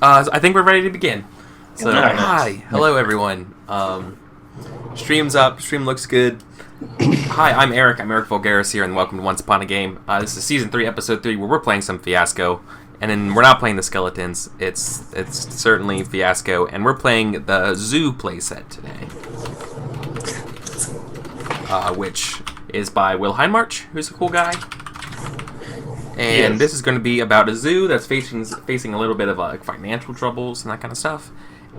I think we're ready to begin. So, hi, hello everyone. Stream's up, stream looks good. Hi, I'm Eric. I'm EricVulgaris here, and welcome to Once Upon a Game. This is Season 3, Episode 3, where we're playing some Fiasco. And then we're not playing the skeletons, it's certainly Fiasco, and we're playing the zoo playset today. Which is by Will Hindmarch, who's a cool guy. And This is going to be about a zoo that's facing a little bit of financial troubles and that kind of stuff.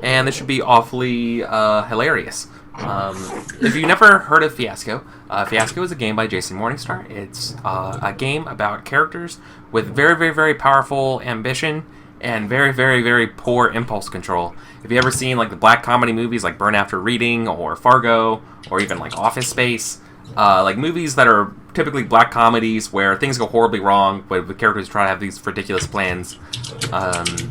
And this should be awfully hilarious. If you've never heard of Fiasco, Fiasco is a game by Jason Morningstar. It's a game about characters with very, very, very powerful ambition and very, very, very poor impulse control. If you've ever seen like the black comedy movies like Burn After Reading or Fargo or even like Office Space, like movies that are typically black comedies where things go horribly wrong, but the characters try to have these ridiculous plans.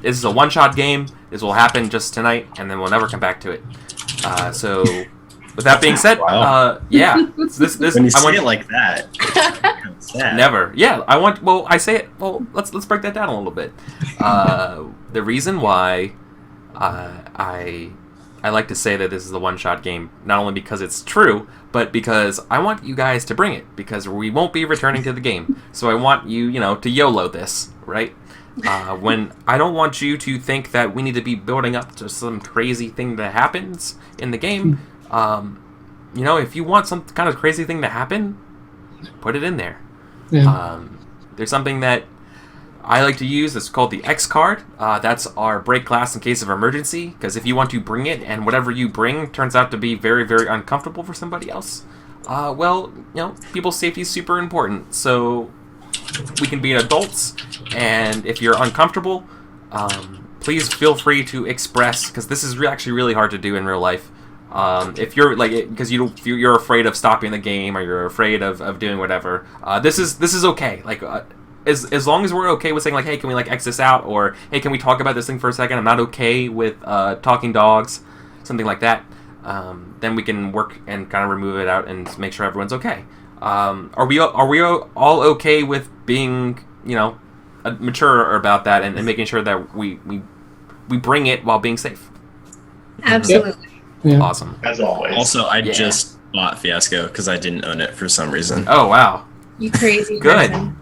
This is a one-shot game. This will happen just tonight, and then we'll never come back to it. So, with that being said, yeah, this when you say it like that, never. Yeah, I want. Well, I say it. Well, let's break that down a little bit. The reason why I like to say that this is a one-shot game, not only because it's true, but because I want you guys to bring it, because we won't be returning to the game. So I want you, to YOLO this, right? When I don't want you to think that we need to be building up to some crazy thing that happens in the game. If you want some kind of crazy thing to happen, put it in there. Yeah. There's something that I like to use. It's called the X card. That's our break glass in case of emergency. Because if you want to bring it, and whatever you bring turns out to be very, very uncomfortable for somebody else, people's safety is super important. So we can be adults, and if you're uncomfortable, please feel free to express. Because this is actually really hard to do in real life. If you're because you're afraid of stopping the game, or you're afraid of doing whatever, this is okay. As long as we're okay with saying, hey, can we, X this out? Or, hey, can we talk about this thing for a second? I'm not okay with talking dogs, something like that. Then we can work and kind of remove it out and make sure everyone's okay. Are we all okay with being, mature about that and making sure that we bring it while being safe? Absolutely. Yeah. Awesome. As always. Also, I just bought Fiasco because I didn't own it for some reason. Oh, wow. You crazy Good. person.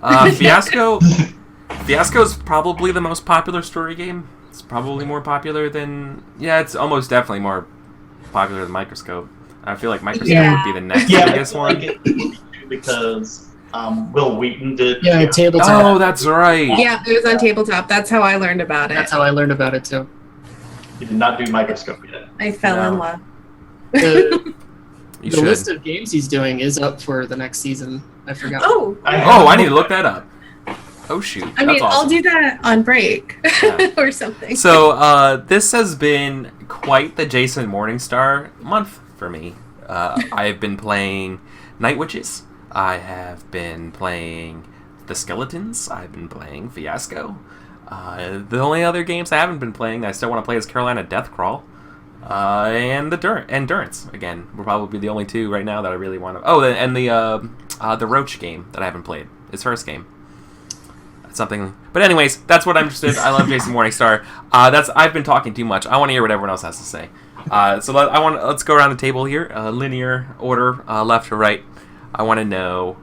Fiasco is probably the most popular story game. It's probably more popular than... Yeah, it's almost definitely more popular than Microscope. I feel like Microscope would be the next biggest one. Because Will Wheaton did... Yeah, Tabletop. Oh, that's right. Yeah, it was on Tabletop. That's how I learned about it. That's how I learned about it, too. He did not do Microscope yet. I fell in love. The list of games he's doing is up for the next season. I forgot. I need to look that up. Oh, shoot. I mean, awesome. I'll do that on break or something. So, this has been quite the Jason Morningstar month for me. I've been playing Night Witches. I have been playing The Skeletons. I've been playing Fiasco. The only other games I haven't been playing I still want to play is Carolina Deathcrawl. And the Endurance. Again, we're probably the only two right now that I really want to... Oh, and the Roach game that I haven't played. His first game. That's something... But anyways, that's what I'm interested in. I love Jason Morningstar. I've been talking too much. I want to hear what everyone else has to say. Let's go around the table here. Linear order, left to right. I want to know,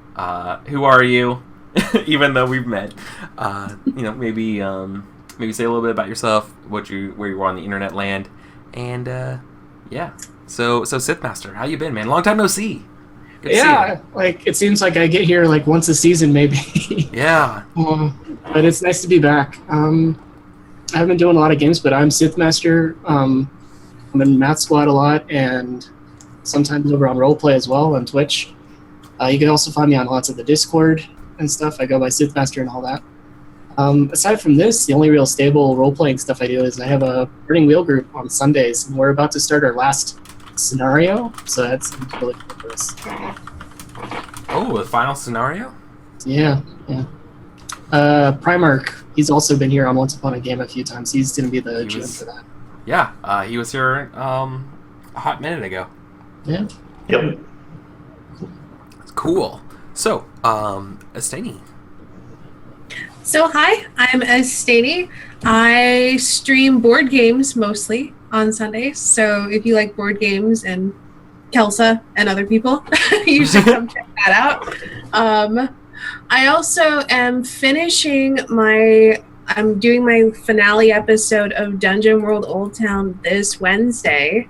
who are you? Even though we've met. Maybe say a little bit about yourself, where you were on the internet land. And, So Sithmaster, how you been, man? Long time no see. Good to see you. It seems like I get here once a season, maybe. Yeah. But it's nice to be back. I haven't been doing a lot of games, but I'm Sithmaster. I'm in Math Squad a lot, and sometimes over on Roleplay as well on Twitch. You can also find me on lots of the Discord and stuff. I go by Sithmaster and all that. Aside from this, the only real stable role-playing stuff I do is I have a Burning Wheel group on Sundays, and we're about to start our last scenario, so that's really cool for us. Oh, the final scenario? Yeah. Primarch, he's also been here on Once Upon a Game a few times. He's going to be the GM for that. Yeah, he was here a hot minute ago. Yeah. Yep. Cool. So, Esteni. So hi, I'm Estani. I stream board games mostly on Sundays. So if you like board games and Kelsa and other people, you should come check that out. I also am I'm doing my finale episode of Dungeon World Old Town this Wednesday.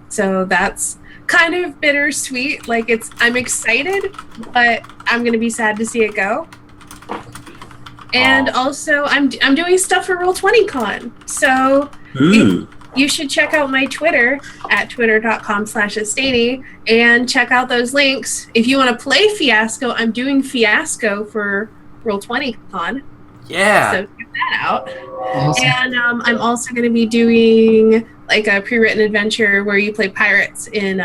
So that's kind of bittersweet. Like I'm excited, but I'm gonna be sad to see it go. And also, I'm doing stuff for Roll20Con. So you should check out my Twitter at twitter.com/Estani and check out those links. If you want to play Fiasco, I'm doing Fiasco for Roll20Con. Yeah. So check that out. Awesome. And I'm also going to be doing like a pre-written adventure where you play pirates in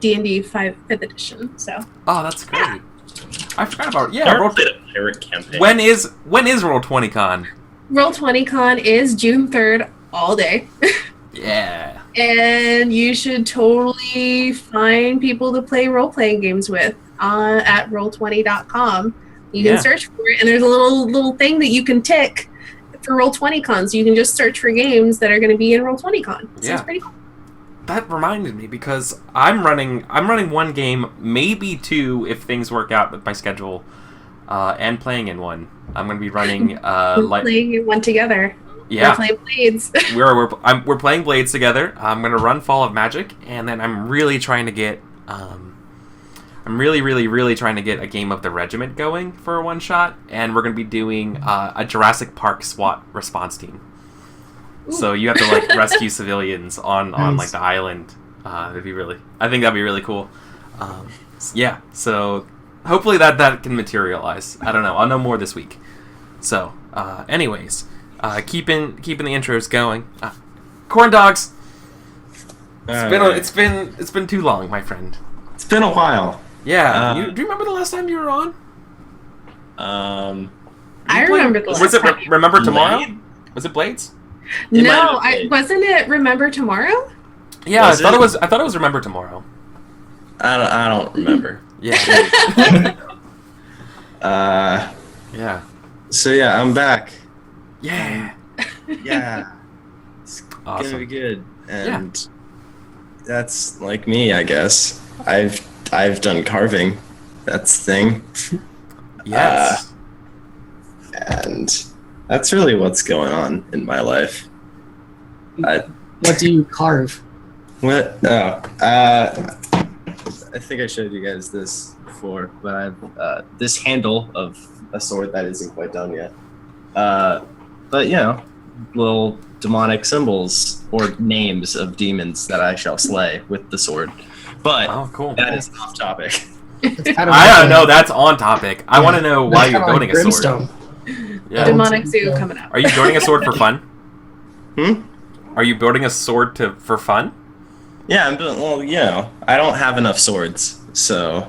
D&D 5th edition. So. Oh, that's great. Yeah. I forgot about I never played a pirate campaign. When is Roll20Con? Roll20Con is June 3rd all day. Yeah. And you should totally find people to play role-playing games with at roll20.com. You can search for it, and there's a little thing that you can tick for Roll20Con. So you can just search for games that are going to be in Roll20Con. So it's pretty cool. That reminded me because I'm running one game, maybe two if things work out with my schedule, and playing in one. I'm going to be running playing in one together. Yeah, we're playing Blades. we're playing Blades together. I'm going to run Fall of Magic, and then I'm really trying to get I'm really trying to get a game of the Regiment going for a one shot, and we're going to be doing a Jurassic Park SWAT response team. Ooh. So you have to like rescue civilians on like the island. I think that'd be really cool. Yeah. So hopefully that can materialize. I don't know. I'll know more this week. So, anyways, keeping the intros going. Corn dogs. It's been too long, my friend. It's been a while. Yeah. Do you remember the last time you were on? I remember the last time. Was it Remember Tomorrow? Was it Blades? No, wasn't it Remember Tomorrow? Yeah, I thought it was Remember Tomorrow. I don't remember. Yeah. Yeah. So yeah, I'm back. Yeah. Yeah. It's awesome. gonna be good. And that's like me, I guess. I've done carving. That's the thing. Yes. And that's really what's going on in my life. What do you carve? What? Oh, I think I showed you guys this before, but I have this handle of a sword that isn't quite done yet. But you know, little demonic symbols or names of demons that I shall slay with the sword. But cool. That is off topic. I don't know. That's on topic. I want to know why you're building a sword. Yeah. Demonic Zoo coming out. Are you building a sword for fun? Hmm? Are you building a sword for fun? Yeah, I'm building. Well, you know, I don't have enough swords, so.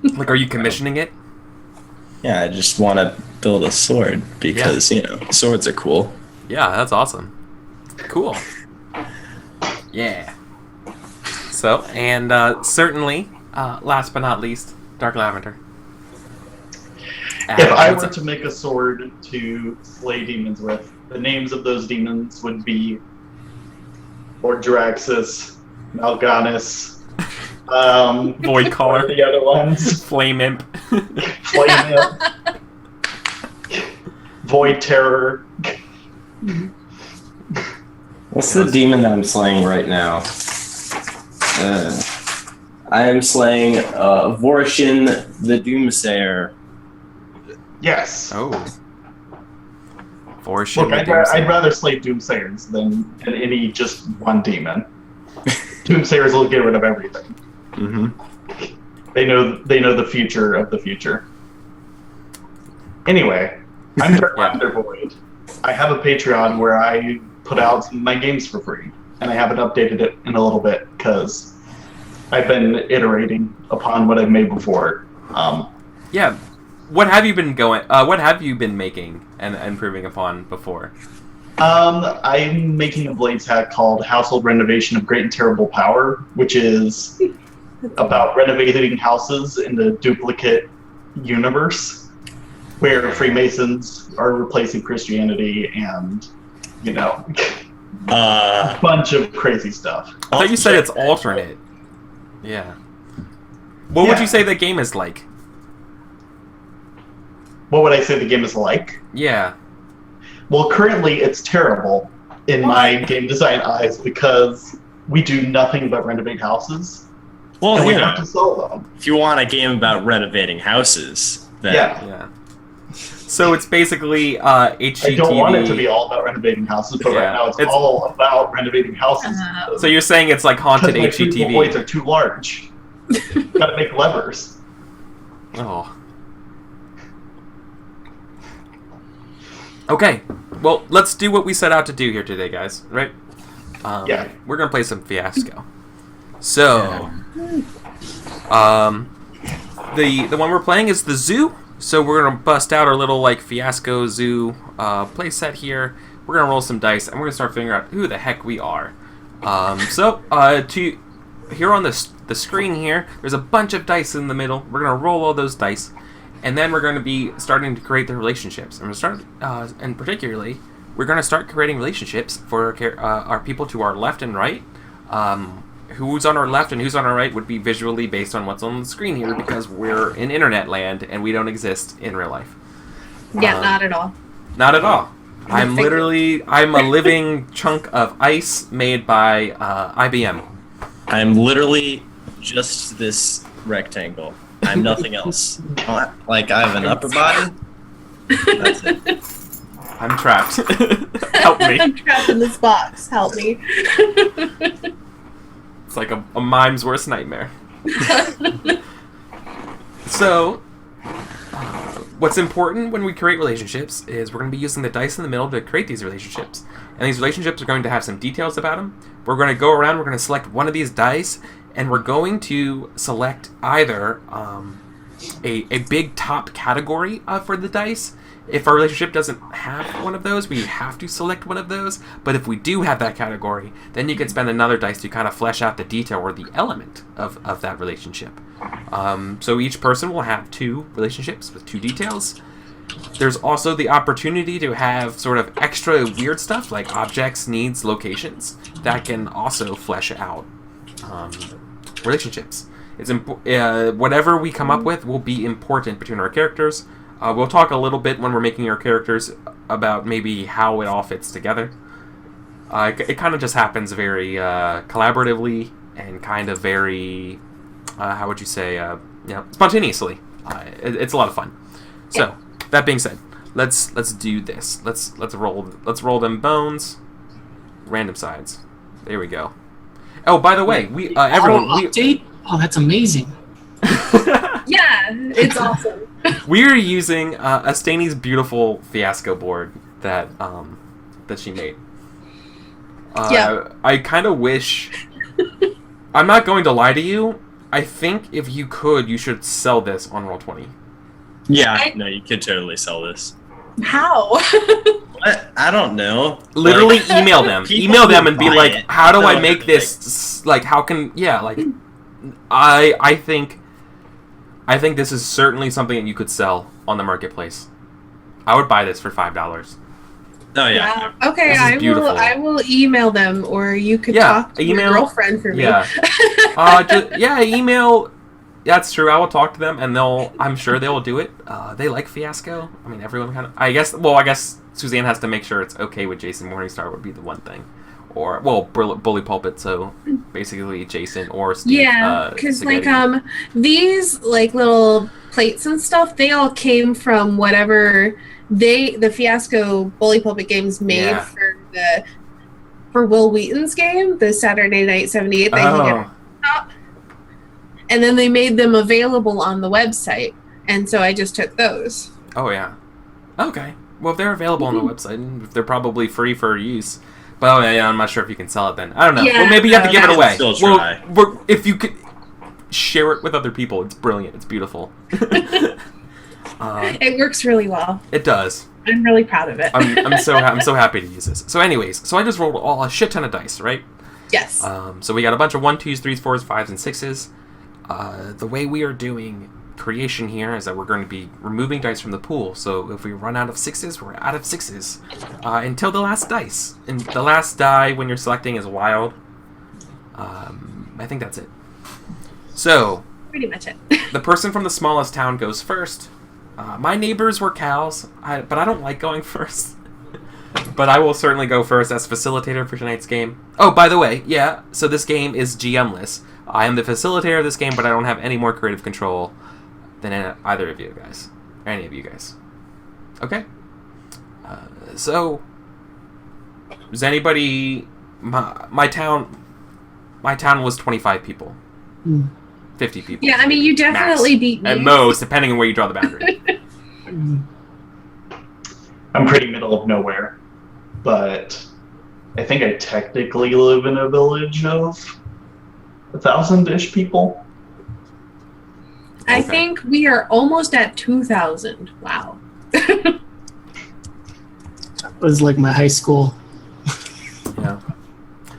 Like, are you commissioning it? Yeah, I just want to build a sword because you know swords are cool. Yeah, that's awesome. Cool. Yeah. So, and certainly, last but not least, Dark Lavender. If I were to make a sword to slay demons with, the names of those demons would be Ordraxis, Mal'Ganis, Void Caller, the other ones, Flame Imp, Void Terror. What's the demon that I'm slaying right now? I am slaying Vorishin the Doomsayer. Yes. Oh. Vorishin Look, the Doomsayer. I'd rather slay Doomsayers than any just one demon. Doomsayers will get rid of everything. Mm-hmm. They know the future of the future. Anyway, I'm Dark Lavender Void. I have a Patreon where I put out some of my games for free, and I haven't updated it in a little bit because I've been iterating upon what I've made before. Yeah. What have you been what have you been making and improving upon before? I'm making a Blades hack called Household Renovation of Great and Terrible Power, which is about renovating houses in the duplicate universe. where Freemasons are replacing Christianity and, a bunch of crazy stuff. I thought you said it's alternate. Yeah. What would you say the game is like? What would I say the game is like? Yeah. Well, currently it's terrible in my game design eyes because we do nothing but renovate houses. Well, and we have to sell them. If you want a game about renovating houses, then yeah. So it's basically HGTV. I don't want it to be all about renovating houses, but right now it's all about renovating houses. So you're saying it's like haunted because my HGTV. blades are too large. Gotta make levers. Oh. Okay, well, let's do what we set out to do here today, guys, right? Yeah. We're going to play some Fiasco. So, the one we're playing is the Zoo. So we're going to bust out our little, Fiasco Zoo play set here. We're going to roll some dice, and we're going to start figuring out who the heck we are. Here on the screen here, there's a bunch of dice in the middle. We're going to roll all those dice. And then we're going to be starting to create the relationships. And and particularly, we're going to start creating relationships for our people to our left and right. Who's on our left and who's on our right would be visually based on what's on the screen here because we're in internet land and we don't exist in real life. Yeah, not at all. Not at all. I'm a living chunk of ice made by IBM. I'm literally just this rectangle. I'm nothing else. I have an upper body. That's it. I'm trapped. Help me. I'm trapped in this box. Help me. It's like a mime's worst nightmare. So, what's important when we create relationships is we're going to be using the dice in the middle to create these relationships. And these relationships are going to have some details about them. We're going to go around, we're going to select one of these dice, and we're going to select either a big top category for the dice. If our relationship doesn't have one of those, we have to select one of those. But if we do have that category, then you can spend another dice to kind of flesh out the detail or the element of that relationship. So each person will have 2 relationships with 2 details. There's also the opportunity to have sort of extra weird stuff like objects, needs, locations that can also flesh out relationships. It's whatever we come up with will be important between our characters. We'll talk a little bit when we're making our characters about maybe how it all fits together. It kind of just happens very collaboratively and kind of very, how would you say, spontaneously. It's a lot of fun. So that being said, let's do this. Let's roll them bones. Random sides. There we go. Oh, by the way, update? Oh, that's amazing. Yeah, it's awesome. We are using Astani's beautiful Fiasco board that she made. I kind of wish... I'm not going to lie to you. I think if you could, you should sell this on Roll20. Yeah, no, you could totally sell this. How? What? I don't know. Literally email them. Email them and be like, it. how do I make this... how can... Yeah, I think this is certainly something that you could sell on the marketplace. I would buy this for $5. Oh yeah. Okay, I will email them, or you could talk to your girlfriend for me. Yeah, email. That's true. I will talk to them, and I'm sure they will do it. They like Fiasco. I mean, everyone kind of. I guess Suzanne has to make sure it's okay with Jason Morningstar would be the one thing. Or Bully Pulpit, so basically Jason or Steve. Yeah, because these little plates and stuff, they all came from whatever the Fiasco Bully Pulpit games made for Will Wheaton's game, the Saturday Night 78 that he did. And then they made them available on the website, and so I just took those. Oh yeah, okay. Well, if they're available on the website, they're probably free for use. But I'm not sure if you can sell it then. I don't know. Yeah, well, maybe you have to give it away. Still try. Well, if you could share it with other people, it's brilliant. It's beautiful. It works really well. It does. I'm really proud of it. I'm so happy to use this. So anyways, I just rolled a shit ton of dice, right? Yes. So we got a bunch of 1s, 2s, 3s, 4s, 5s, and 6s. The way we are doing creation here is that we're going to be removing dice from the pool. So if we run out of 6s, we're out of 6s until the last dice. And the last die when you're selecting is wild. I think that's it. So pretty much it. the person from the smallest town goes first. My neighbors were cows, but I don't like going first. But I will certainly go first as facilitator for tonight's game. Oh, by the way, yeah, so this game is GM-less. I am the facilitator of this game, but I don't have any more creative control than either of you guys. Or any of you guys. Okay? So, does anybody... My town was 25 people. 50 people. Yeah, I mean, you definitely max. beat me. At most, depending on where you draw the boundary. I'm pretty middle of nowhere, but I think I technically live in a village of 1,000-ish people. I think we are almost at 2,000. Wow. That was like my high school. Yeah.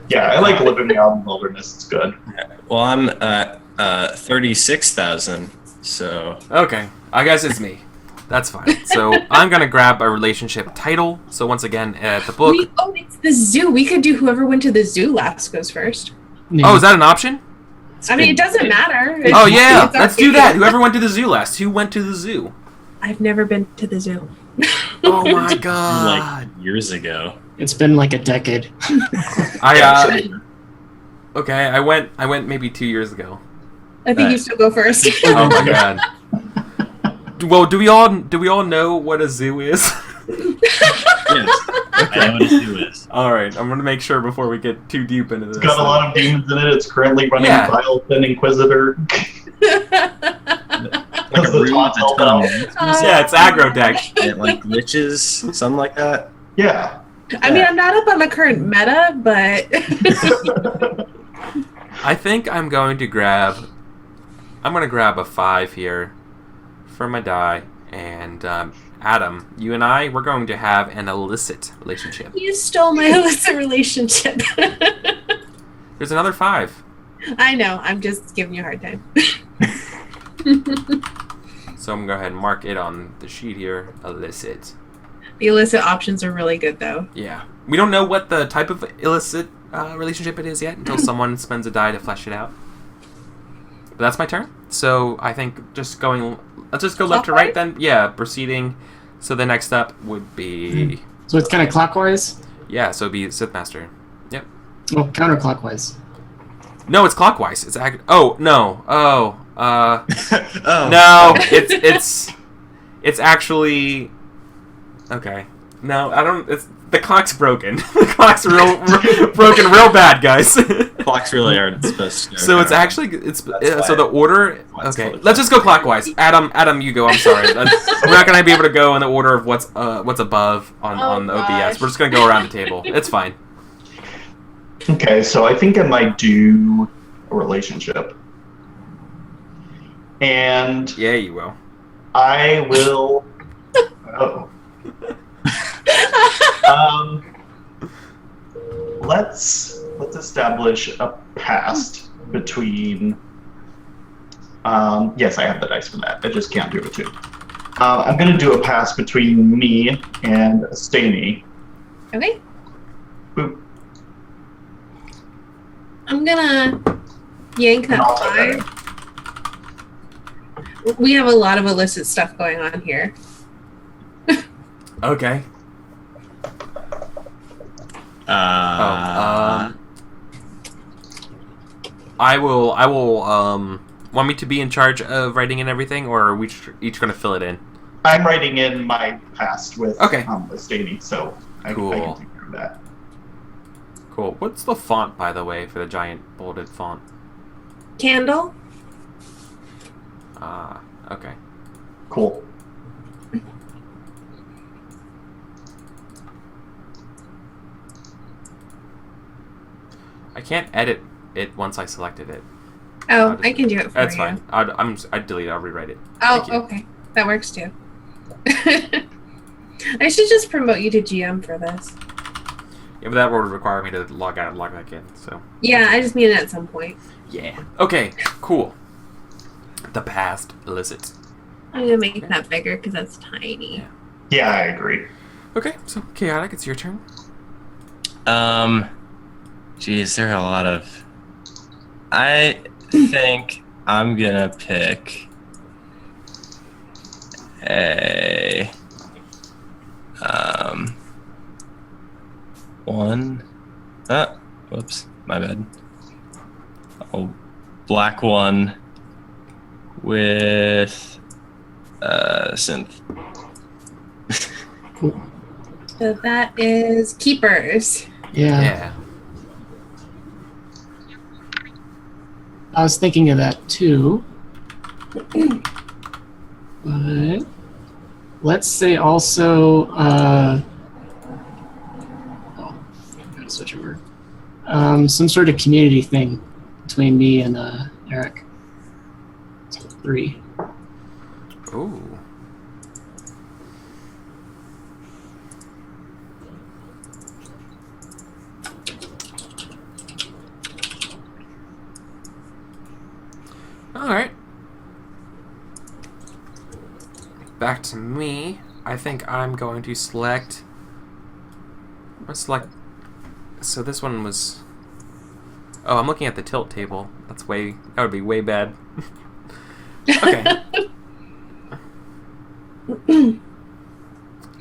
Yeah, I like living out in the wilderness. It's good. Well, I'm 36,000. So Okay, I guess it's me. That's fine. So I'm going to grab a relationship title. So once again, at the book... It's the zoo. We could do whoever went to the zoo last goes first. Oh, is that an option? I mean, it doesn't matter. Oh, yeah. Let's do that. Whoever went to the zoo last. Who went to the zoo? I've never been to the zoo. Oh, my God. like years ago. It's been like a decade. Okay, I went maybe 2 years ago. I think you still go first. Oh, my God. Well, do we all know what a zoo is? Yes, I know what a zoo is. All right, I'm gonna make sure before we get too deep into this. It's got a lot of demons in it. It's currently running Vilepin Inquisitor. Like a room with a ton of yeah, it's aggro deck. and like glitches, something like that. Yeah. I mean, I'm not up on the current meta, but I think I'm gonna grab a 5 here for my die, and Adam, you and I, we're going to have an illicit relationship. you stole my illicit relationship. There's another 5. I know. I'm just giving you a hard time. So I'm gonna go ahead and mark it on the sheet here, illicit. The illicit options are really good, though. Yeah. We don't know what the type of illicit relationship it is yet until someone spends a die to flesh it out. But that's my turn. So I think let's just go left to right then. Yeah, proceeding. So the next step would be... So it's kind of clockwise? Yeah, so it'd be Sith Master. Yep. Well, counterclockwise. No, it's clockwise. It's oh, no. Oh, Oh. no, it's actually... Okay. No, I don't... The clock's broken. The clock's broken real bad, guys. Clocks really aren't supposed to go. So it's actually... so the order... Okay, let's just go clockwise. Adam, you go. I'm sorry. We're not going to be able to go in the order of what's above on the OBS. Gosh. We're just going to go around the table. It's fine. Okay, so I think I might do a relationship. And Yeah, you will. I will... Oh. Let's establish a past between. Yes, I have the dice for that. I just can't do it too. I'm gonna do a past between me and Staney. Okay. Boop. I'm gonna yank that 5. We have a lot of illicit stuff going on here. Okay. I will want me to be in charge of writing in everything, or are we each going to fill it in? I'm writing in my past with Okay. Staney, so I can take care of that. Cool. What's the font, by the way, for the giant bolded font? Candle. Okay. Cool. I can't edit it once I selected it. Oh, I can do it for That's you. fine. I'd delete it. I'll rewrite it. Oh, Thank you. okay. That works too. I should just promote you to GM for this. Yeah, but that would require me to log out and log back in, so... Yeah, I just mean it at some point. Yeah. Okay, cool. the past illicit. I'm gonna make that bigger because that's tiny. Yeah, I agree. Okay, so Chaotic, it's your turn. Geez, there are a lot of. I think I'm gonna pick a one. Whoops, my bad. Oh, black one with synth. Cool. So that is Keepers. Yeah. I was thinking of that too. But let's say also I'm gonna switch over. Some sort of community thing between me and Eric. So 3. Ooh. Alright. Back to me. I think I'm going to select... Let's select... So this one was... Oh, I'm looking at the tilt table. That would be way bad. Okay.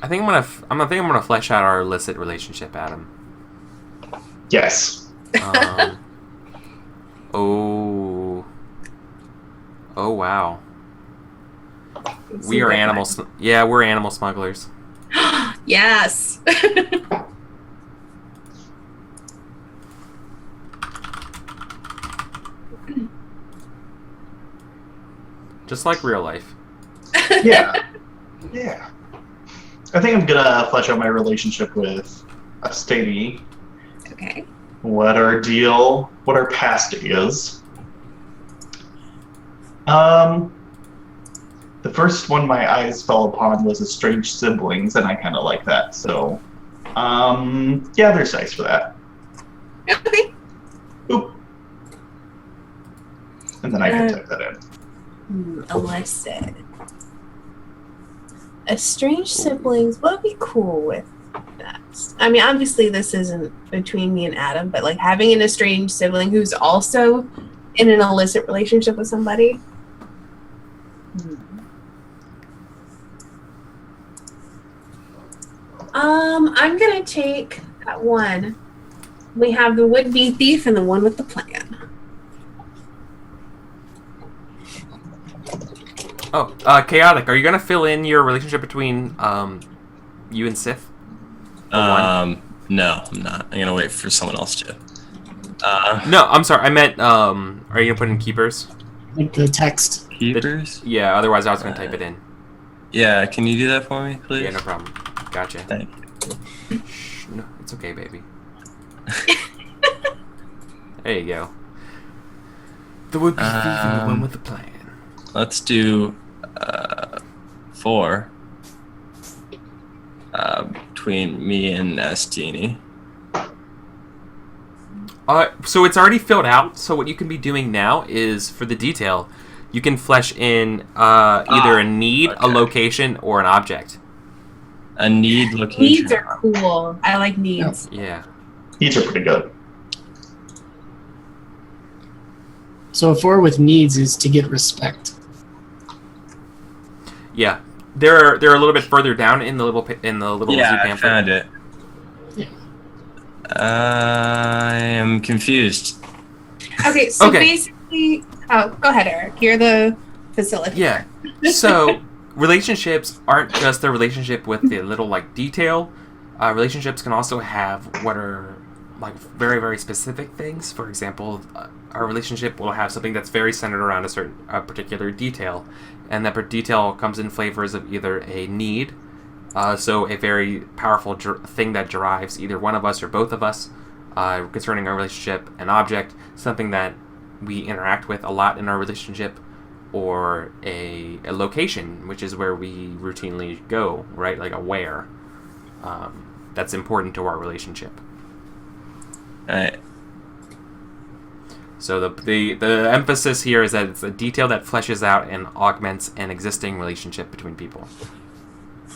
I think I'm gonna flesh out our illicit relationship, Adam. Yes. Oh wow. We are animals. Yeah, we're animal smugglers. Yes. Just like real life. Yeah. Yeah. I think I'm gonna flesh out my relationship with a Stady. Okay. What our past is. The first one my eyes fell upon was Estranged Siblings, and I kind of like that. So, yeah, there's dice for that. Okay. Oop. And then I can type that in. Illicit. Estranged siblings. What would be cool with that? I mean, obviously this isn't between me and Adam, but like having an estranged sibling who's also in an illicit relationship with somebody. I'm gonna take that one. We have the would-be thief and the one with the plan. Oh, Chaotic, are you gonna fill in your relationship between you and Sith? No, I'm not. I'm gonna wait for someone else to. No, I'm sorry. I meant, are you gonna put in Keepers? Like the text. Keepers? Yeah, otherwise I was gonna type it in. Yeah, can you do that for me, please? Yeah, no problem. Gotcha. Thank you. Shh, no, it's okay, baby. There you go. The would-be thief and the one with the plan. Let's do 4 between me and Nastini. So it's already filled out. So what you can be doing now is, for the detail, you can flesh in either a need, a location, or an object. A need location. Needs are cool. I like needs. Yeah. Needs are pretty good. So 4 with needs is to get respect. Yeah. They're a little bit further down in the little zoo Yeah, I pamphlet. found it. Yeah. I am confused. Okay, so Okay. basically, oh, go ahead, Eric. You're the facilitator. Yeah. So relationships aren't just the relationship with the little detail. Relationships can also have what are very, very specific things. For example, our relationship will have something that's very centered around a particular detail, and that detail comes in flavors of either a need, so a very powerful thing that drives either one of us or both of us concerning our relationship, an object, something that we interact with a lot in our relationship, or a location, which is where we routinely go, right? Like a where. That's important to our relationship. Alright. So the emphasis here is that it's a detail that fleshes out and augments an existing relationship between people.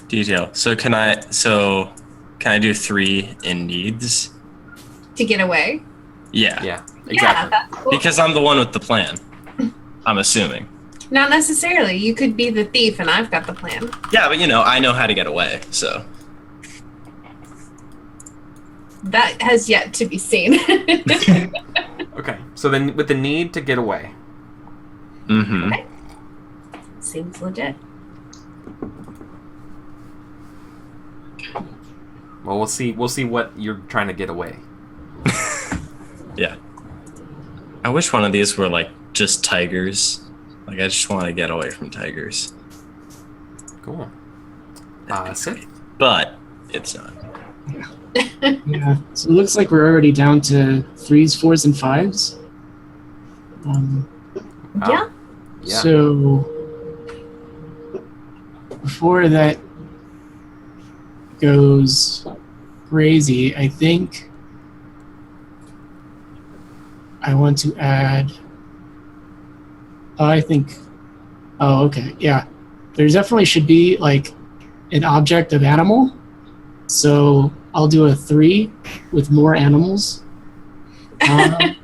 Detail. So can I do 3 in needs? To get away? Yeah. Yeah, exactly. Yeah, that's cool. Because I'm the one with the plan. I'm assuming. Not necessarily. You could be the thief and I've got the plan. Yeah, but I know how to get away, so. That has yet to be seen. Okay, so then with the need to get away. Mm-hmm. Okay. Seems legit. Well, we'll see what you're trying to get away. Yeah. I wish one of these were like just tigers. Like I just want to get away from tigers. Cool. Sith? But it's not. Yeah. So it looks like we're already down to 3s, 4s, and 5s. Yeah. Yeah. So before that goes crazy, I think I want to add. Oh, okay. Yeah. There definitely should be like an object of animal. So I'll do a 3 with more animals. And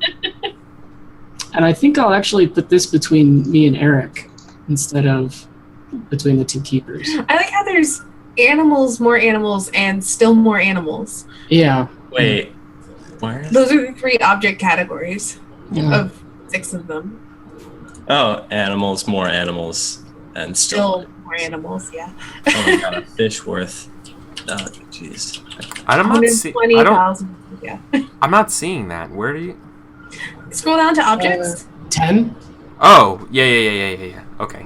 I think I'll actually put this between me and Eric instead of between the 2 keepers. I like how there's animals, more animals, and still more animals. Yeah. Wait. Where? Those are the 3 object categories Yeah. of 6 of them. Oh, animals, more animals, and Still more animals, yeah. Oh my god, a fish worth. Oh, jeez. I'm not seeing. 120,000. Yeah. I'm not seeing that. Where do you? Scroll down to objects. 10? Oh, yeah. Okay.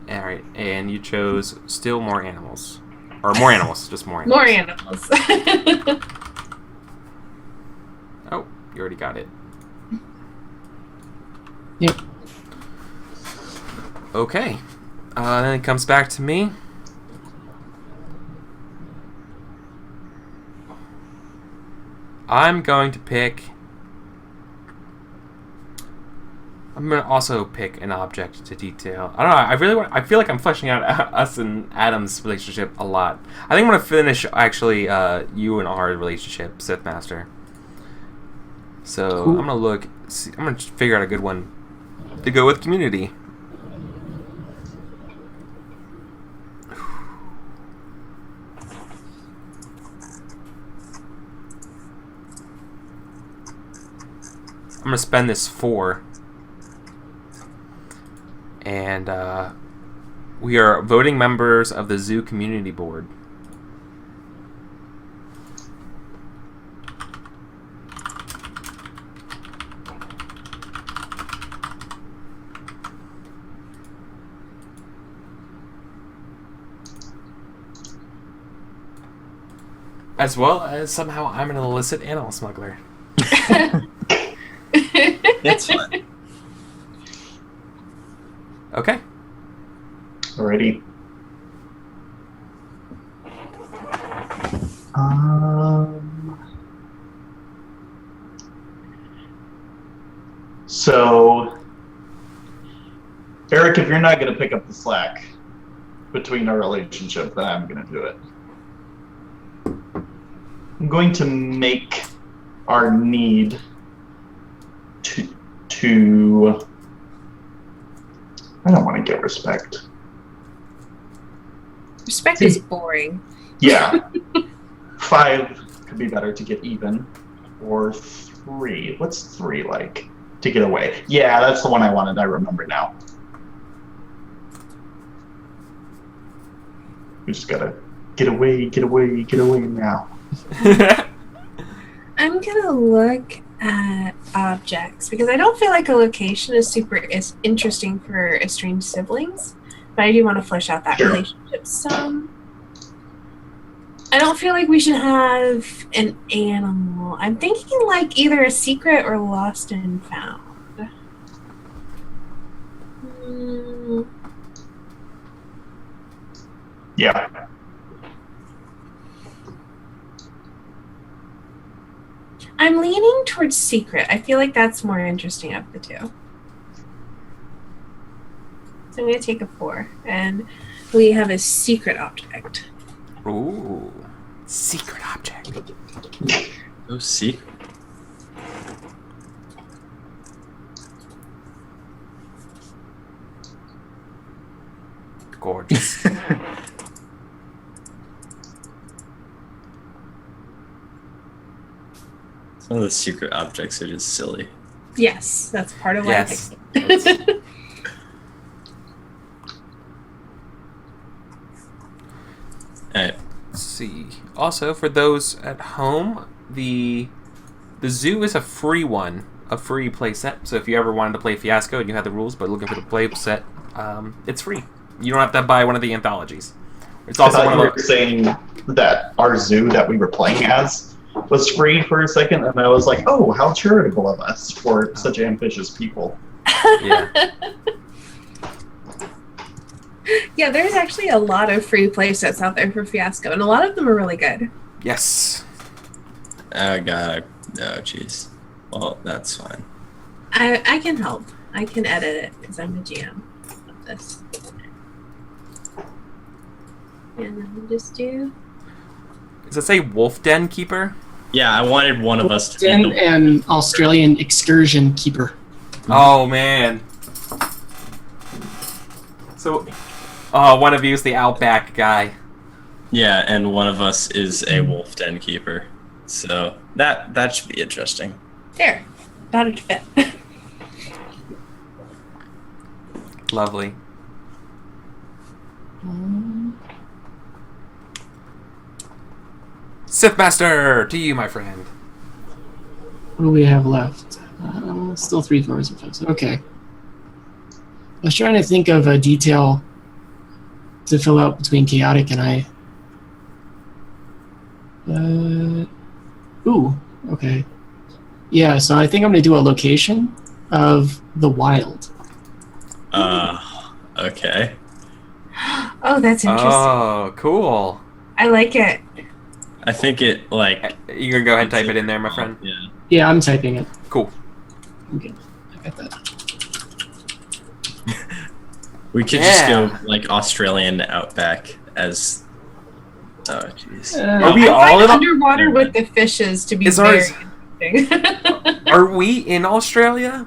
All right, and you chose still more animals, or more animals, just more animals. More animals. Oh, you already got it. Yep. Okay. Then it comes back to me. I'm going to pick. I'm going to also pick an object to detail. I don't know. I feel like I'm fleshing out us and Adam's relationship a lot. I think I'm going to finish actually you and our relationship, Sith Master. So Cool. I'm going to figure out a good one to go with community. I'm going to spend this 4. And we are voting members of the Zoo Community Board. As well as somehow I'm an illicit animal smuggler. It's fun. Okay. Alrighty. So, Eric, if you're not going to pick up the slack between our relationship, then I'm going to do it. I'm going to make our need to I don't want to get respect. Respect is boring. Yeah. 5 could be better to get even. Or 3. What's 3 like? To get away. Yeah, that's the one I wanted. I remember now. We just gotta get away now. I'm gonna look at objects because I don't feel like a location is super interesting for estranged siblings, but I do want to flesh out that Sure. relationship some. I don't feel like we should have an animal. I'm thinking like either a secret or lost and found. Yeah. I'm leaning towards secret. I feel like that's more interesting of the two. So I'm going to take a 4. And we have a secret object. Ooh. Secret object. Oh, secret. Gorgeous. Some of the secret objects are just silly. Yes, that's part of why Yes. I picked it. Alright. Let's see. Also, for those at home, the zoo is a free one, a free play set. So if you ever wanted to play Fiasco and you had the rules but looking for the play set, it's free. You don't have to buy one of the anthologies. It's also I thought one you of were saying that our zoo that we were playing as was free for a second, and I was like, oh, how charitable of us for such ambitious people. Yeah. Yeah, there's actually a lot of free play sets out there for Fiasco, and a lot of them are really good. Yes. Oh, God. Oh, jeez. Well, that's fine. I can help. I can edit it because I'm a GM of this. And then we'll just do. Does it say Wolf Den Keeper? Yeah, I wanted one of us to be And the... an Australian excursion keeper. Oh, man. So, one of you is the Outback guy. Yeah, and one of us is a wolf den keeper. So that should be interesting. There. Thought it'd fit. Lovely. Sith Master, to you, my friend. What do we have left? Still 3 4s and 5s. Okay. I was trying to think of a detail to fill out between chaotic and I. Ooh, okay. Yeah, so I think I'm going to do a location of the wild. Okay. Oh, that's interesting. Oh, cool. I like it. I think it, like... You gonna go ahead and type it in there, my friend? Yeah. Yeah, I'm typing it. Cool. Okay, I got that. We could just go, like, Australian Outback as... Oh, jeez. Are we I all find in? underwater with the fishes to be Is very ours- interesting. Are we in Australia?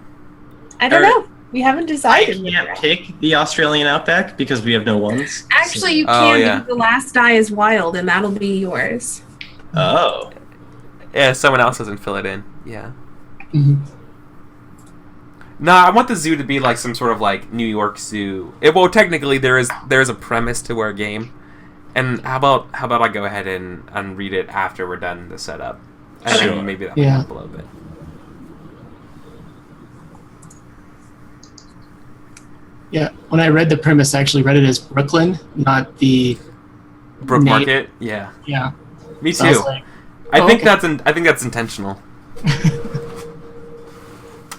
I don't know. We haven't I decided. can't yet. pick the Australian Outback because we have no ones. Actually, you Oh, can yeah. because the last die is wild, and that'll be yours. Oh. Yeah, someone else doesn't fill it in. Yeah. Mhm. No, I want the zoo to be like some sort of like New York Zoo. Well, technically there is a premise to our game, and how about I go ahead and read it after we're done the setup, and Sure. then maybe that will Yeah. help a little bit. Yeah, when I read the premise, I actually read it as Brooklyn, not the... Brook Nate. Market, yeah, Yeah. me So I was too. like, I oh, think okay. I think that's intentional.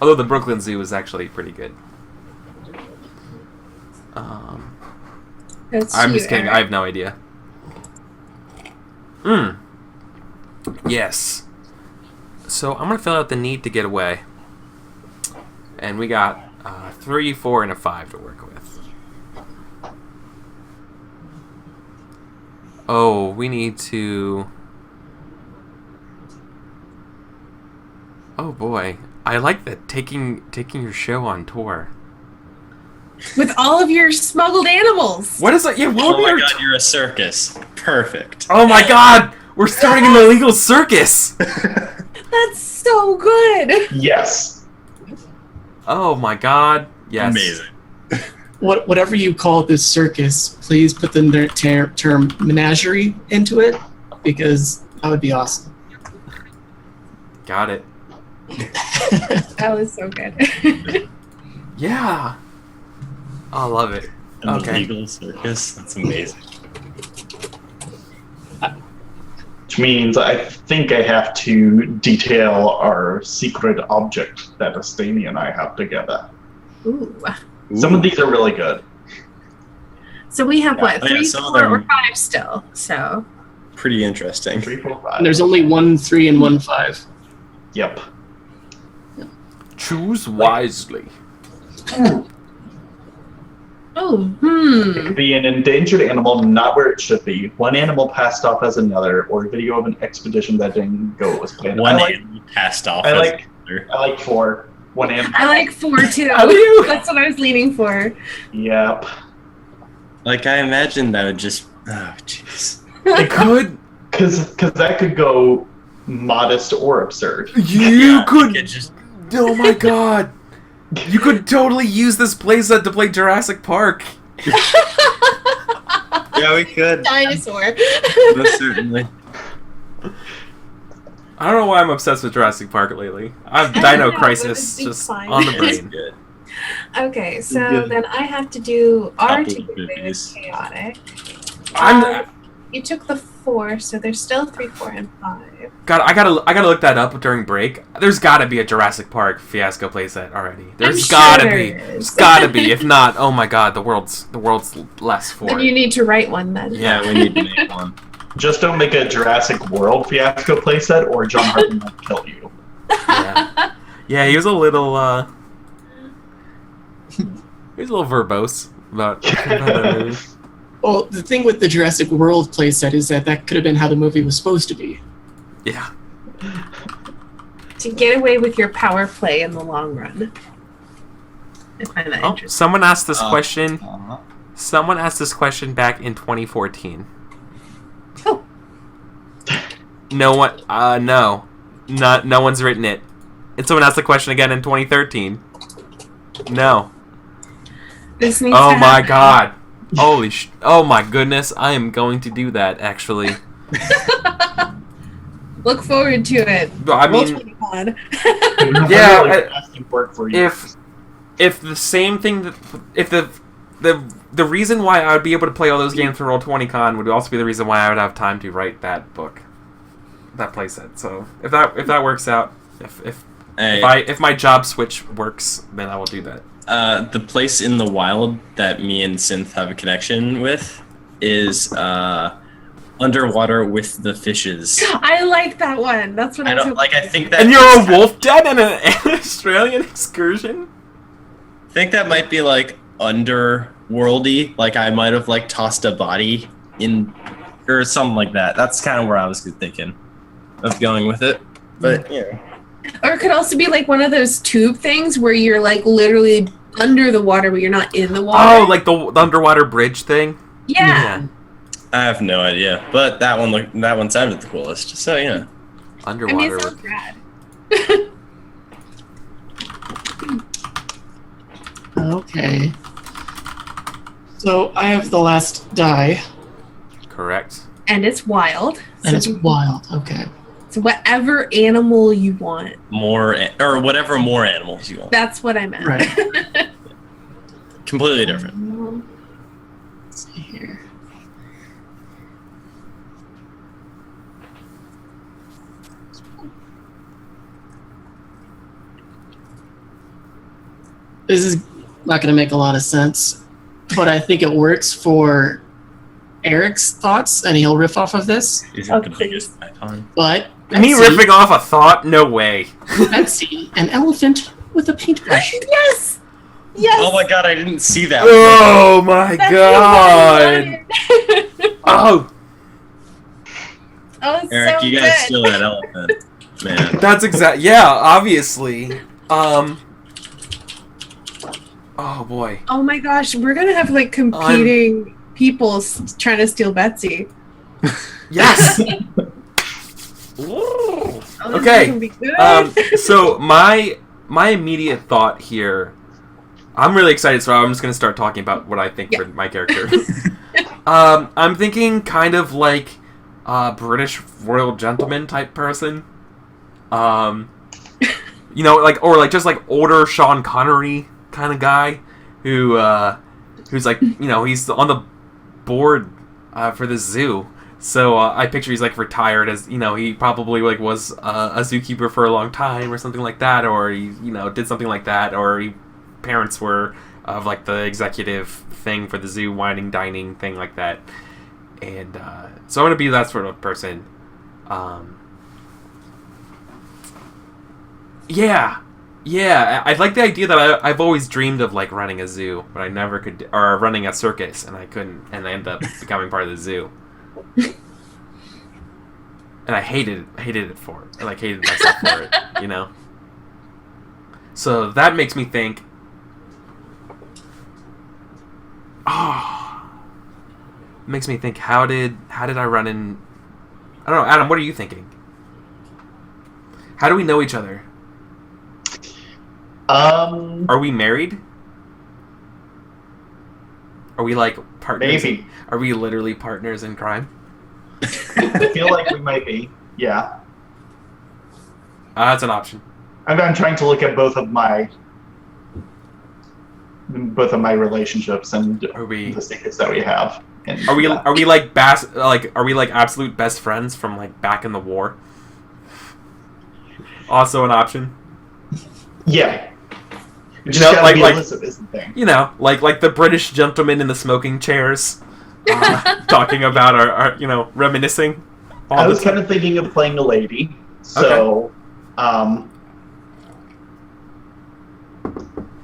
Although the Brooklyn Zoo is actually pretty good. That's I'm you, just kidding. Eric. I have no idea. Yes. So I'm gonna fill out the need to get away, and we got 3, 4, and a 5 to work with. Oh, we need to. Oh boy, I like that taking your show on tour. With all of your smuggled animals. What is that? Yeah, what Oh would be my our god, you're a circus. Perfect. Oh my god! We're starting an illegal circus! That's so good. Yes. Oh my god. Yes. Amazing. Whatever you call this circus, please put the term menagerie into it, because that would be awesome. Got it. That was so good. Yeah. I love it. An Okay. illegal circus? That's amazing. Which means I think I have to detail our secret object that Estani and I have together. Ooh. Some of these are really good. So we have what? Oh, yeah, 3, some of 4, or them- 5 still. So Pretty interesting. 3, 4, 5. And there's only 1 3 and 1 5. Yep. Choose wisely. Oh, It could be an endangered animal, not where it should be. One animal passed off as another, or a video of an expedition that didn't go as planned. One animal passed off. I like 4. One animal. I like 4 too. How do you? That's what I was leaning for. Yep. Like, I imagine that would just... Oh, jeez. It could. Because that could go modest or absurd. You could. just... Oh my god. You could totally use this playset to play Jurassic Park. Yeah, we could. Dinosaur. Most certainly. I don't know why I'm obsessed with Jurassic Park lately. I have I Dino don't know, Crisis but it's just fine. on the It's brain. good. Okay, so Good. then I have to do Couple R2 of movies. with chaotic. I'm You took the 4, so there's still 3, 4, and 5. God. I gotta look that up during break. There's gotta be a Jurassic Park Fiasco playset already. There's sure gotta there be. is. There's gotta be. If not, oh my god, the world's less for Then it. you need to write one then. Yeah, we need to make one. Just don't make a Jurassic World Fiasco playset, or John Hartman will kill you. Yeah. Yeah, he was a little verbose about that movie. Well, the thing with the Jurassic World playset is that could have been how the movie was supposed to be. Yeah. To get away with your power play in the long run. I find that Oh, interesting. someone asked this question. Uh-huh. Someone asked this question back in 2014. Oh. No one. No. No one's written it. And someone asked the question again in 2013. No. This needs Oh to my happen. god. Holy oh my goodness. I am going to do that, actually. Look forward to it. I mean, Roll20pod. Yeah, Really fasting work for you. if the same thing that if the reason why I would be able to play all those games for Roll20Con would also be the reason why I would have time to write that book, that playset. So if that works out, if my job switch works, then I will do that. The place in the wild that me and Synth have a connection with is Underwater with the Fishes. I like that one. That's what I was hoping. I think that. And you're a wolf den in an Australian excursion? I think that might be like underworldy. Like I might have like tossed a body in, or something like that. That's kind of where I was thinking of going with it. But yeah. Or it could also be like one of those tube things where you're like literally under the water, but you're not in the water. Oh, like the underwater bridge thing? Yeah. I have no idea, but that one sounded the coolest. So yeah. I mean, Underwater. it sounds rad. Okay. So I have the last die, Correct. And it's wild. and it's wild. Okay. So whatever animal you want. Or whatever more animals you want. That's what I meant. Right. Completely different. Let's see here. This is not going to make a lot of sense, but I think it works for Eric's thoughts, and he'll riff off of this. Is Oh, it the biggest python? But Me ripping off a thought? No way. Betsy, an elephant with a paintbrush. Yes! Yes! Oh my god, I didn't see that. Oh my That's god. the one I Oh, wanted. Oh, it's Eric, so you gotta good. steal that elephant, man. that's exact. Yeah, obviously. Oh boy. Oh my gosh, we're gonna have like competing people trying to steal Betsy. Yes. Ooh. Oh, this Okay. is gonna be good. So my immediate thought here, I'm really excited. So I'm just gonna start talking about what I think for my character. I'm thinking kind of like a British royal gentleman type person. You know, like just like older Sean Connery kind of guy who's like, you know, he's on the board for the zoo. So I picture he's like retired, as you know, he probably like was a zookeeper for a long time or something like that, or he, you know, did something like that, or parents were of like the executive thing for the zoo, wining, dining thing like that. And so I'm gonna be that sort of person. Yeah. Yeah, I like the idea that I've always dreamed of like running a zoo, but I never could, or running a circus, and I couldn't, and I ended up becoming part of the zoo. And I hated it for it, and like hated myself for it, you know. So that makes me think. Makes me think. How did I run in? I don't know, Adam. What are you thinking? How do we know each other? Are we married? Are we like partners? Maybe. Are we literally partners in crime? I feel like we might be. Yeah. That's an option. I'm trying to look at both of my relationships and the secrets that we have. And, are we like are we like absolute best friends from like back in the war? Also an option. Yeah. You know, like isn't there? You know, like the British gentlemen in the smoking chairs, talking about our reminiscing. I was kind of thinking of playing a lady, so. Okay.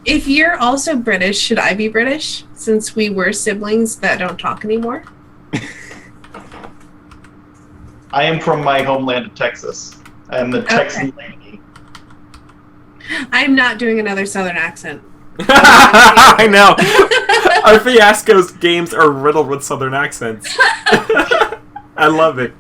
If you're also British, should I be British? Since we were siblings that don't talk anymore. I am from my homeland of Texas. I am the Texan lady. I'm not doing another Southern accent. I know. Our Fiasco's games are riddled with Southern accents. I love it.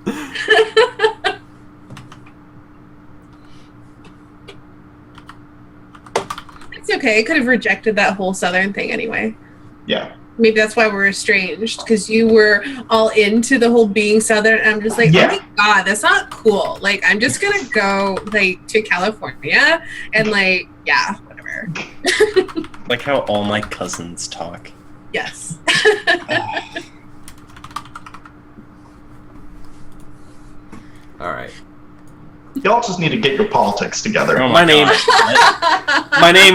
It's okay. I could have rejected that whole Southern thing anyway. Yeah. Maybe that's why we're estranged, because you were all into the whole being Southern, and I'm just like, oh my god, that's not cool. Like, I'm just gonna go like to California and like, yeah, whatever. Like how all my cousins talk. Yes. All right. Y'all just need to get your politics together. Oh my name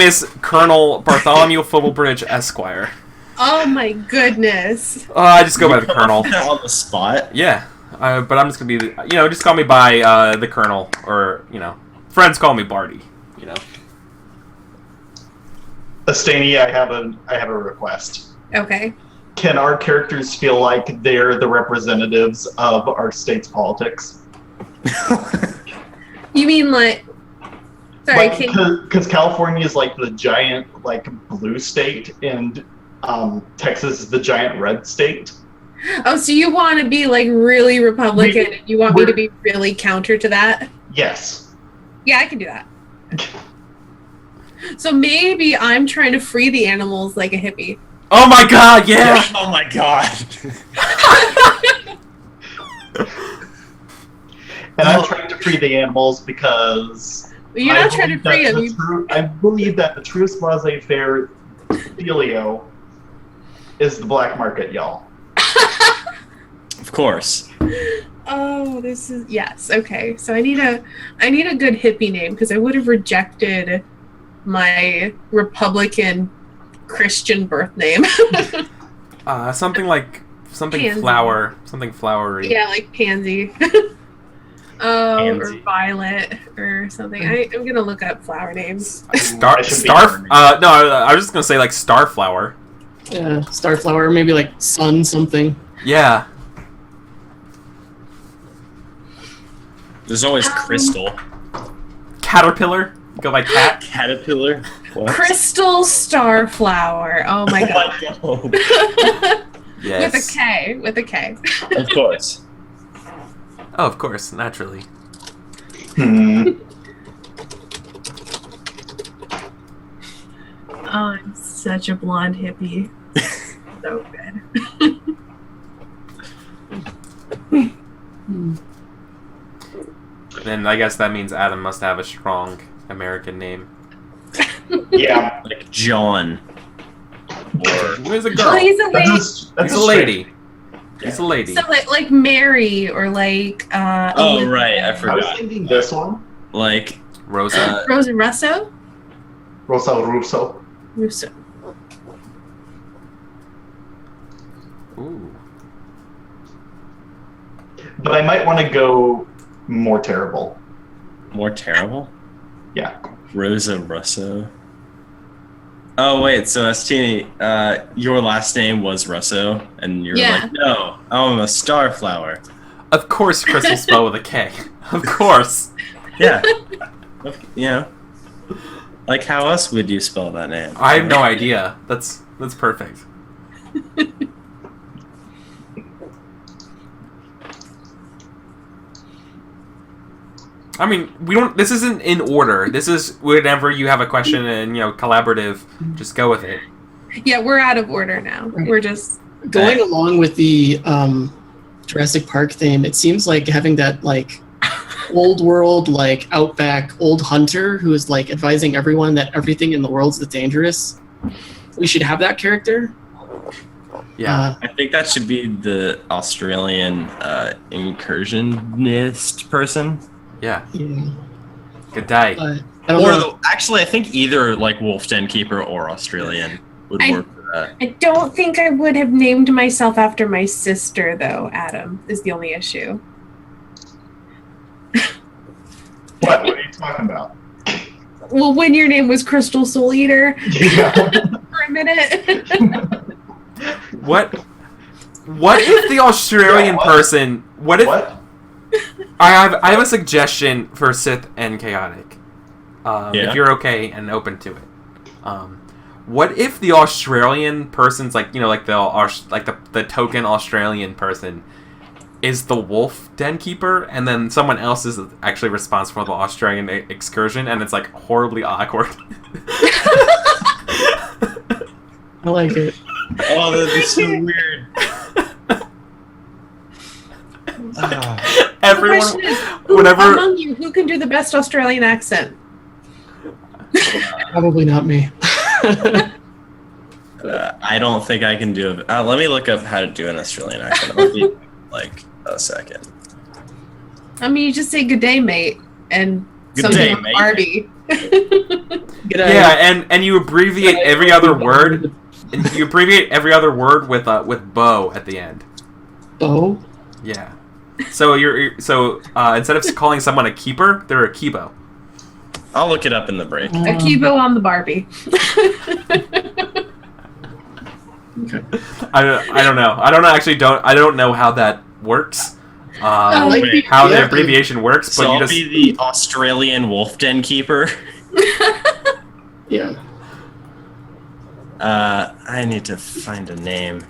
is Colonel Bartholomew Footlebridge Esquire. Oh my goodness. I just go by the Colonel. On the spot? Yeah. But I'm just going to be, just call me by the Colonel, or, friends call me Barty, Estania, I have a request. Okay. Can our characters feel like they're the representatives of our state's politics? You mean like... Sorry, because California is like the giant blue state, and Texas is the giant red state. Oh, so you want to be like really Republican, and you want me to be really counter to that? Yes. Yeah, I can do that. So maybe I'm trying to free the animals like a hippie. Oh my god, yeah! Oh my god. And I'm trying to free the animals because... You're not trying to free them. I believe that the truest laissez-faire dealio is the black market, y'all. Of course. Oh, this is... Yes, okay. So I need a good hippie name, because I would have rejected my Republican Christian birth name. Something Pansy. something flowery. Yeah, like pansy. Or violet or something. I'm gonna look up flower names. No, I was just gonna say like starflower. Yeah, starflower, maybe like sun something. Yeah. There's always crystal. Caterpillar. Go by cat. Caterpillar. What? Crystal starflower. Oh my god. Oh, Yes. With a K. of course. Oh, of course, naturally. Oh, I'm such a blonde hippie. So good. Then I guess that means Adam must have a strong American name. Yeah. Like John. Or Where's a girl? Oh, he's a lady. He's a lady. He's a lady. So like Mary or like oh Olivia. right, I I was forgot. thinking this one. Like Rosa. Rosa Russo? Rosa Russo. Russo. Ooh. But I might want to go more terrible. more terrible? Yeah. Rosa Russo. Oh wait, so Estini, your last name was Russo, and you're like, no, I'm a Starflower. Of course, Crystal spelled with a K. Of course. Yeah. You know, like how else would you spell that name? I have no idea. That's perfect. I mean, we don't. This isn't in order. This is whenever you have a question and collaborative, just go with it. Yeah, we're out of order now. Right. We're just going along with the Jurassic Park theme. It seems like having that like old world, like outback old hunter who is like advising everyone that everything in the world is dangerous. We should have that character. Yeah, I think that should be the Australian incursionist person. Yeah. Yeah. Good day. I don't know. Actually, I think either like Wolf Den Keeper or Australian would work for that. I don't think I would have named myself after my sister, though. Adam is the only issue. What are you talking about? Well, when your name was Crystal Soul Eater for a minute. What if the Australian person? What if? What? I have a suggestion for Sith and Chaotic. If you're okay and open to it. What if the Australian person's like the token Australian person is the Wolf Den Keeper, and then someone else is actually responsible for the Australian excursion, and it's like horribly awkward. I like it. Oh, that'd be so weird. Everyone, the question is, among you, who can do the best Australian accent? Probably not me. I don't think I can do it. Let me look up how to do an Australian accent. I'll be like a second. I mean, you just say "good day, mate," and Good something day, with mate. Barbie. Yeah, and you abbreviate every other word. And you abbreviate every other word with "bo" at the end. Bo? Yeah. So instead of calling someone a keeper, they're a kibo. I'll look it up in the break. A kibo on the Barbie. Okay. I don't know. I don't know how that works. How the abbreviation works, but So you I'll just be the Australian Wolf Den Keeper. Yeah. I need to find a name.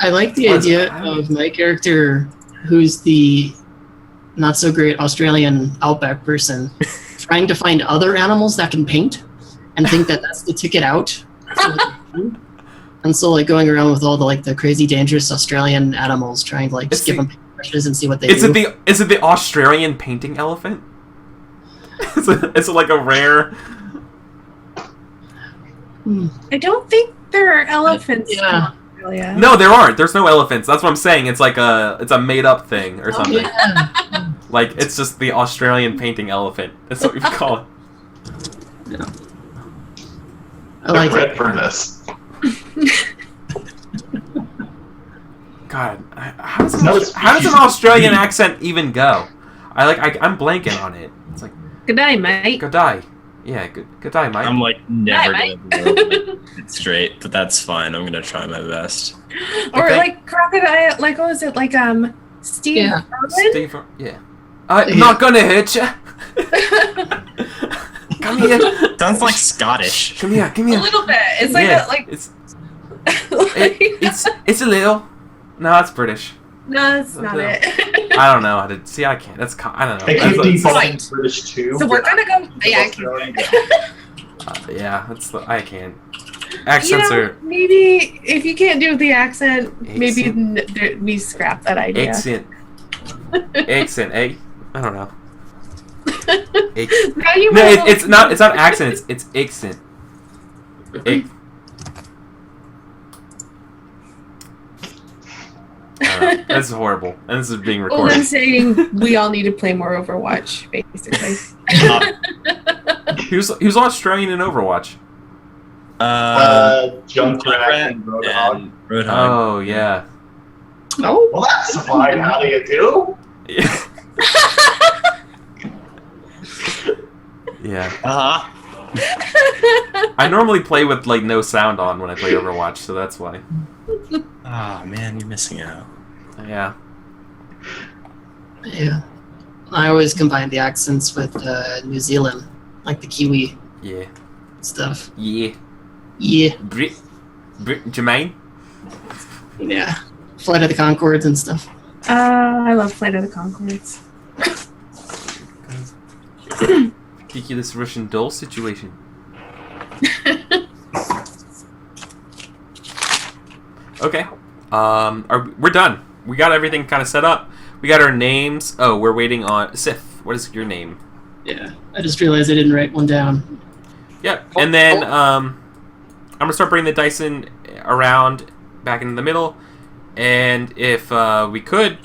I like the idea of my character, who's the not so great Australian outback person, trying to find other animals that can paint, and think that that's the ticket out. And so, like, going around with all the crazy dangerous Australian animals, trying to just give them paintbrushes and see what they do. Is it the Australian painting elephant? It's like a rare. I don't think there are elephants. Yeah. Australia. No, there aren't. There's no elephants. That's what I'm saying. It's like it's a made up thing or something. Yeah. Like it's just the Australian painting elephant. That's what we call it. Yeah. I like They're it. bred for this. God, how does an Australian accent even go? I'm blanking on it. It's like Good day, mate. good day. Yeah, good day, mate. I'm never Hi, gonna do it straight, but that's fine. I'm gonna try my best. Or Okay. like crocodile. Like what was it? Like Steve. Yeah. Irwin? Steve, yeah. I'm not gonna hit you. Come here. Sounds like Scottish. Come here. A little bit. It's like Yeah, a like. it's a little. No, it's British. No, that's not it. I don't know how to see. I can't. I don't know. I That's- keep that's- defaulting British too. So we're gonna go. Yeah, I can. yeah, I can't. Accents are maybe if you can't do the accent, maybe Accent? we scrap that idea. accent. Accent, eh? I don't know. Now you No, will- it's not. It's not accent. It's accent. This is horrible, and this is being Well, I'm recorded. saying we all need to play more Overwatch, basically. Who's Australian in Overwatch? Junkrat and Roadhog. Roadhog. Oh yeah, Oh, Well, that's fine. How do you do? Yeah. Uh-huh. I normally play with like no sound on when I play Overwatch, so that's why. Oh man, you're missing out. Yeah. Yeah. I always combine the accents with New Zealand, like the Kiwi Yeah. stuff. Yeah. Yeah. Jermaine? Yeah. Flight of the Conchords and stuff. I love Flight of the Conchords. Ridiculous Russian doll situation. Okay. We're done. We got everything kind of set up. We got our names. Oh, we're waiting on Sif. What is your name? Yeah. I just realized I didn't write one down. Yep. And then I'm gonna start bringing the dice in around back into the middle. And if we could,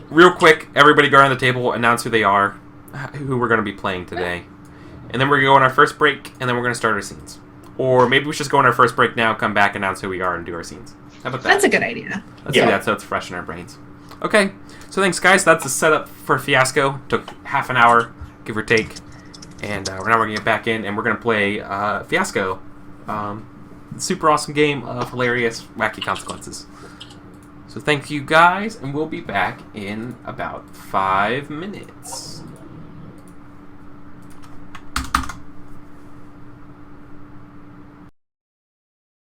real quick, everybody go around the table, announce who they are, who we're going to be playing today. And then we're going to go on our first break, and then we're going to start our scenes. Or maybe we should just go on our first break now, come back, announce who we are, and do our scenes. How about that? That's a good idea. Let's do that so it's fresh in our brains. Okay, so thanks, guys. That's the setup for Fiasco. Took half an hour, give or take. And now we're going to get back in, and we're going to play Fiasco. Super awesome game of hilarious, wacky consequences. So thank you, guys, and we'll be back in about 5 minutes.